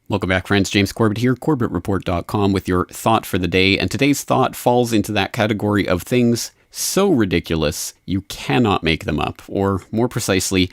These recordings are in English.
Welcome back, friends. James Corbett here, CorbettReport.com, with your thought for the day. And today's thought falls into that category of things so ridiculous you cannot make them up. Or more precisely,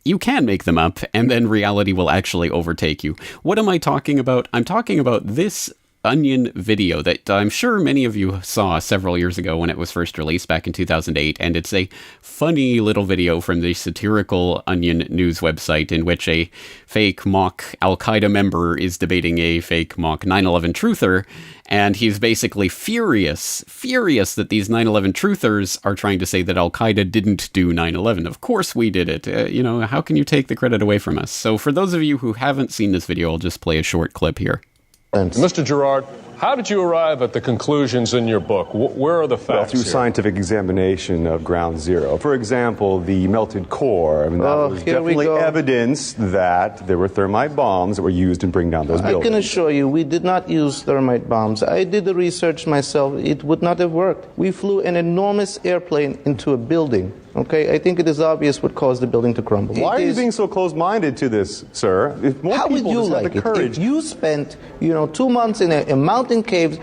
you can make them up, and then reality will actually overtake you. What am I talking about? I'm talking about this Onion video that I'm sure many of you saw several years ago when it was first released back in 2008, and it's a funny little video from the satirical Onion news website in which a fake mock Al-Qaeda member is debating a fake mock 9/11 truther, and he's basically furious that these 9/11 truthers are trying to say that Al-Qaeda didn't do 9/11. Of course we did it. How can you take the credit away from us? So for those of you who haven't seen this video, I'll just play a short clip here. Mr. Girard, how did you arrive at the conclusions in your book? Where are the facts? Well, through here? Scientific examination of Ground Zero. For example, the melted core. I mean, that was definitely evidence that there were thermite bombs that were used in bringing down those buildings. I can assure you, we did not use thermite bombs. I did the research myself. It would not have worked. We flew an enormous airplane into a building. Okay, I think it is obvious what caused the building to crumble. Why are you being so close-minded to this, sir? If more How would you like it if you spent, 2 months in a mountain cave,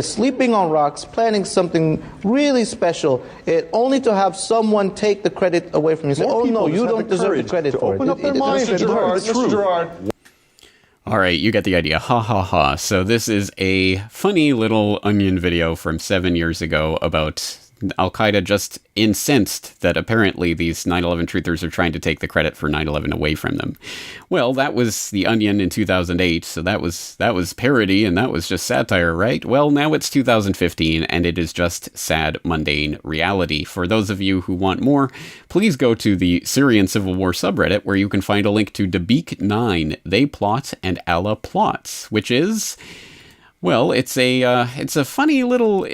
sleeping on rocks, planning something really special, only to have someone take the credit away from you? Say, oh no, you don't deserve the credit for it. Open up their minds and learn the truth. Mr. Girard. All right, you get the idea. Ha ha ha. So this is a funny little Onion video from 7 years ago about Al-Qaeda just incensed that apparently these 9/11 truthers are trying to take the credit for 9/11 away from them. Well, that was the Onion in 2008, so that was parody and that was just satire, right? Well, now it's 2015 and it is just sad, mundane reality. For those of you who want more, please go to the Syrian Civil War subreddit where you can find a link to Dabiq 9, They Plot and Allah Plots, which is... well, it's a funny little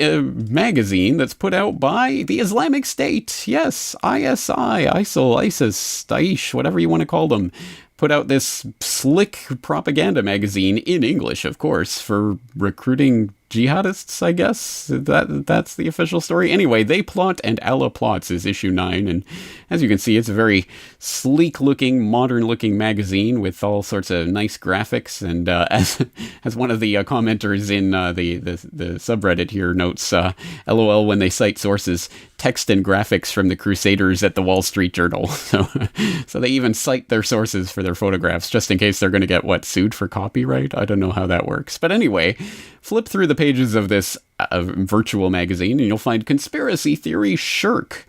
magazine that's put out by the Islamic State. Yes, ISI, ISIL, ISIS, Daesh, whatever you want to call them. Put out this slick propaganda magazine in English, of course, for recruiting jihadists, I guess. That's the official story. Anyway, They Plot and Allah Plots is issue 9, and as you can see, it's a very sleek-looking, modern-looking magazine with all sorts of nice graphics, and as one of the commenters in the subreddit here notes, LOL when they cite sources, text and graphics from the Crusaders at the Wall Street Journal. So they even cite their sources for their photographs, just in case they're going to get, sued for copyright? I don't know how that works. But anyway, flip through the pages of this virtual magazine and you'll find Conspiracy Theory Shirk.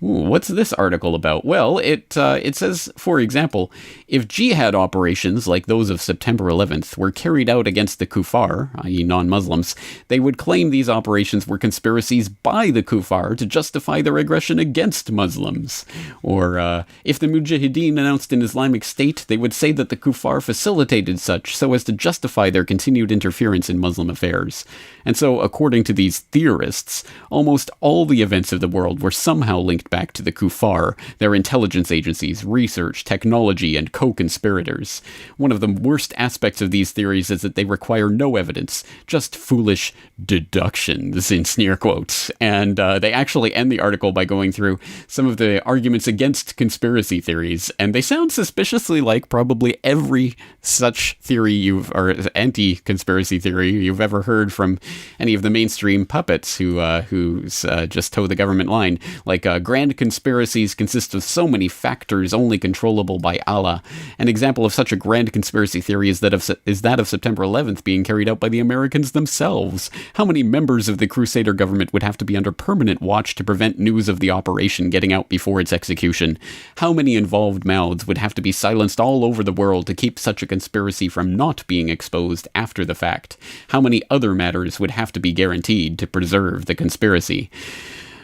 Ooh, what's this article about? Well, it says, for example, if jihad operations like those of September 11th were carried out against the kuffar, i.e. non-Muslims, they would claim these operations were conspiracies by the kuffar to justify their aggression against Muslims. Or if the mujahideen announced an Islamic State, they would say that the kuffar facilitated such so as to justify their continued interference in Muslim affairs. And so, according to these theorists, almost all the events of the world were somehow linked back to the kuffar, their intelligence agencies, research, technology, and co-conspirators. One of the worst aspects of these theories is that they require no evidence, just foolish deductions, in sneer quotes. And they actually end the article by going through some of the arguments against conspiracy theories, and they sound suspiciously like probably every such theory or anti-conspiracy theory you've ever heard from any of the mainstream puppets who just toe the government line, like grand conspiracies consist of so many factors only controllable by Allah. An example of such a grand conspiracy theory is that of September 11th being carried out by the Americans themselves. How many members of the Crusader government would have to be under permanent watch to prevent news of the operation getting out before its execution? How many involved mouths would have to be silenced all over the world to keep such a conspiracy from not being exposed after the fact? How many other matters would have to be guaranteed to preserve the conspiracy?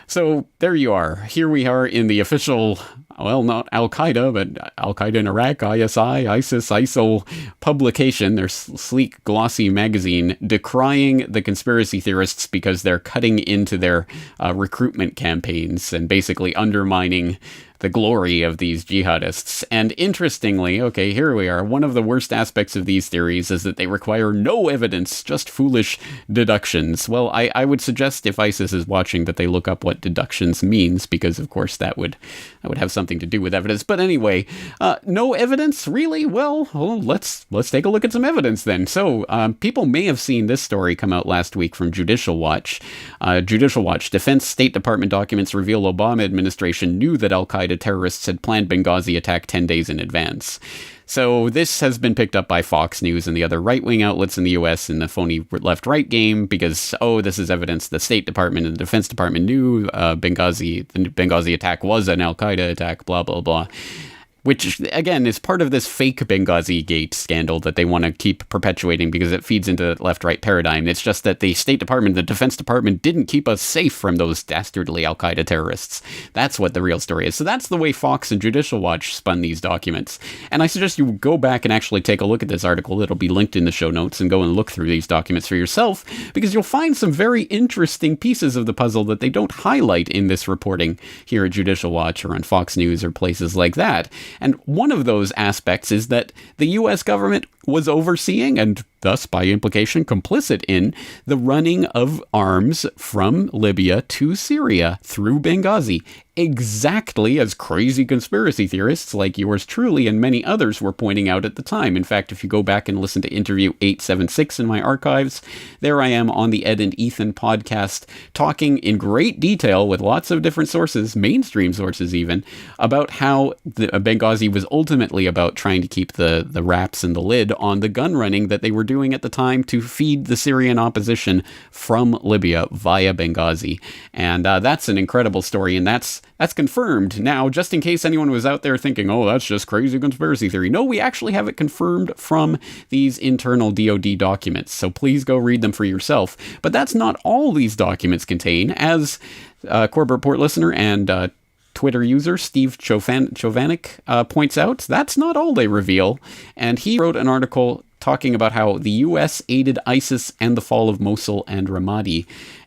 So there you are. Here we are in the official, well, not Al-Qaeda, but Al-Qaeda in Iraq, ISI, ISIS, ISIL publication, their sleek, glossy magazine, decrying the conspiracy theorists because they're cutting into their recruitment campaigns and basically undermining the glory of these jihadists. And interestingly, okay, here we are. One of the worst aspects of these theories is that they require no evidence, just foolish deductions. Well, I would suggest if ISIS is watching that they look up what deductions means, because of course that would have something to do with evidence. But anyway, no evidence, really? Well, let's take a look at some evidence then. So people may have seen this story come out last week from Judicial Watch. Judicial Watch: Defense State Department documents reveal Obama administration knew that al-Qaeda terrorists had planned Benghazi attack 10 days in advance. So this has been picked up by Fox News and the other right-wing outlets in the U.S. in the phony left-right game because, this is evidence the State Department and the Defense Department knew the Benghazi attack was an al-Qaeda attack, blah, blah, blah. Which, again, is part of this fake Benghazi Gate scandal that they want to keep perpetuating because it feeds into the left-right paradigm. It's just that the State Department, the Defense Department, didn't keep us safe from those dastardly al-Qaeda terrorists. That's what the real story is. So that's the way Fox and Judicial Watch spun these documents. And I suggest you go back and actually take a look at this article. It'll be linked in the show notes, and go and look through these documents for yourself, because you'll find some very interesting pieces of the puzzle that they don't highlight in this reporting here at Judicial Watch or on Fox News or places like that. And one of those aspects is that the U.S. government was overseeing, and thus by implication complicit in, the running of arms from Libya to Syria through Benghazi, exactly as crazy conspiracy theorists like yours truly and many others were pointing out at the time. In fact, if you go back and listen to interview 876 in my archives, there I am on the Ed and Ethan podcast talking in great detail with lots of different sources, mainstream sources even, about how the Benghazi was ultimately about trying to keep the wraps and the lid on the gun running that they were doing at the time to feed the Syrian opposition from Libya via Benghazi. And that's an incredible story, and that's confirmed. Now, just in case anyone was out there thinking, that's just crazy conspiracy theory. No, we actually have it confirmed from these internal DoD documents, so please go read them for yourself. But that's not all these documents contain, as Corporate Report listener and Twitter user Steve Chovanec points out. That's not all they reveal, and he wrote an article talking about how the U.S. aided ISIS and the fall of Mosul and Ramadi.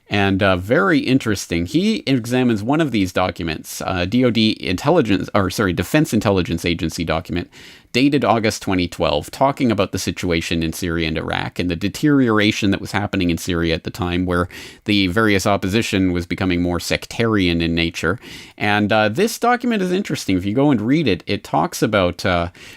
And very interesting. He examines one of these documents, DoD Defense Intelligence Agency document, dated August 2012, talking about the situation in Syria and Iraq and the deterioration that was happening in Syria at the time, where the various opposition was becoming more sectarian in nature. And this document is interesting. If you go and read it, it talks about,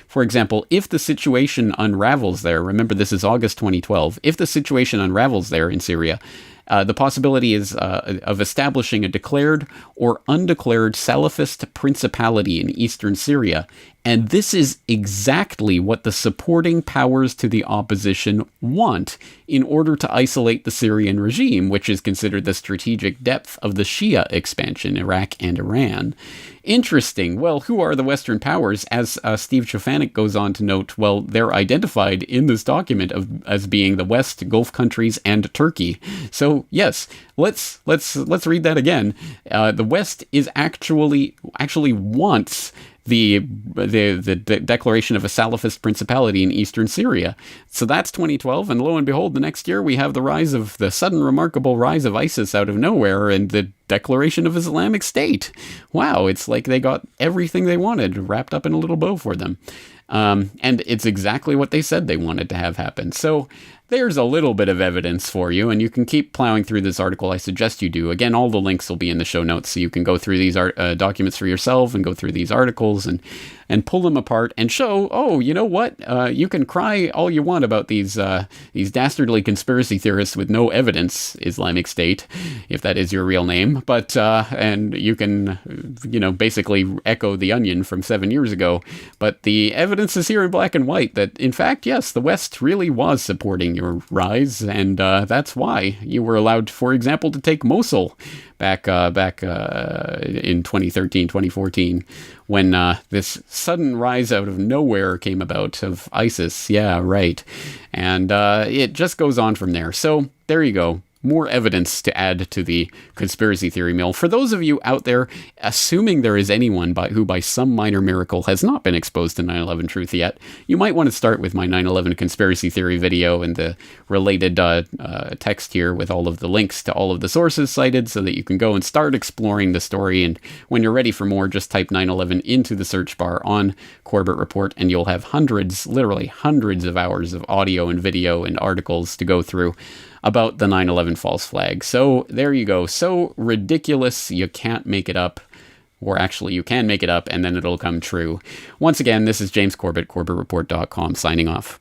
for example, if the situation unravels there, remember this is August 2012, if the situation unravels there in Syria, the possibility is of establishing a declared or undeclared Salafist principality in eastern Syria. And this is exactly what the supporting powers to the opposition want in order to isolate the Syrian regime, which is considered the strategic depth of the Shia expansion, Iraq and Iran. Interesting. Well, who are the Western powers? As Steve Chovanec goes on to note, well, they're identified in this document as being the West, Gulf countries, and Turkey. So yes, let's read that again. The West is actually wants the declaration of a Salafist principality in eastern Syria. So that's 2012, and lo and behold, the next year we have the sudden remarkable rise of ISIS out of nowhere and the declaration of Islamic State. Wow, it's like they got everything they wanted wrapped up in a little bow for them. And it's exactly what they said they wanted to have happen. So there's a little bit of evidence for you, and you can keep plowing through this article. I suggest you do. Again, all the links will be in the show notes, so you can go through these documents for yourself and go through these articles and pull them apart and show, you know what? You can cry all you want about these dastardly conspiracy theorists with no evidence, Islamic State, if that is your real name. But and you can, basically echo The Onion from 7 years ago. But the evidence is here in black and white that, in fact, yes, the West really was supporting your rise, and that's why you were allowed, for example, to take Mosul back in 2013, 2014, when this sudden rise out of nowhere came about of ISIS. Yeah, right. And it just goes on from there. So there you go. more evidence to add to the conspiracy theory mill. For those of you out there, assuming there is anyone who by some minor miracle has not been exposed to 9/11 truth yet, you might want to start with my 9/11 conspiracy theory video and the related text here with all of the links to all of the sources cited so that you can go and start exploring the story. And when you're ready for more, just type 9/11 into the search bar on Corbett Report and you'll have hundreds, literally hundreds of hours of audio and video and articles to go through about the 9/11 false flag. So there you go. So ridiculous you can't make it up. Or actually, you can make it up and then it'll come true. Once again, this is James Corbett, CorbettReport.com, signing off.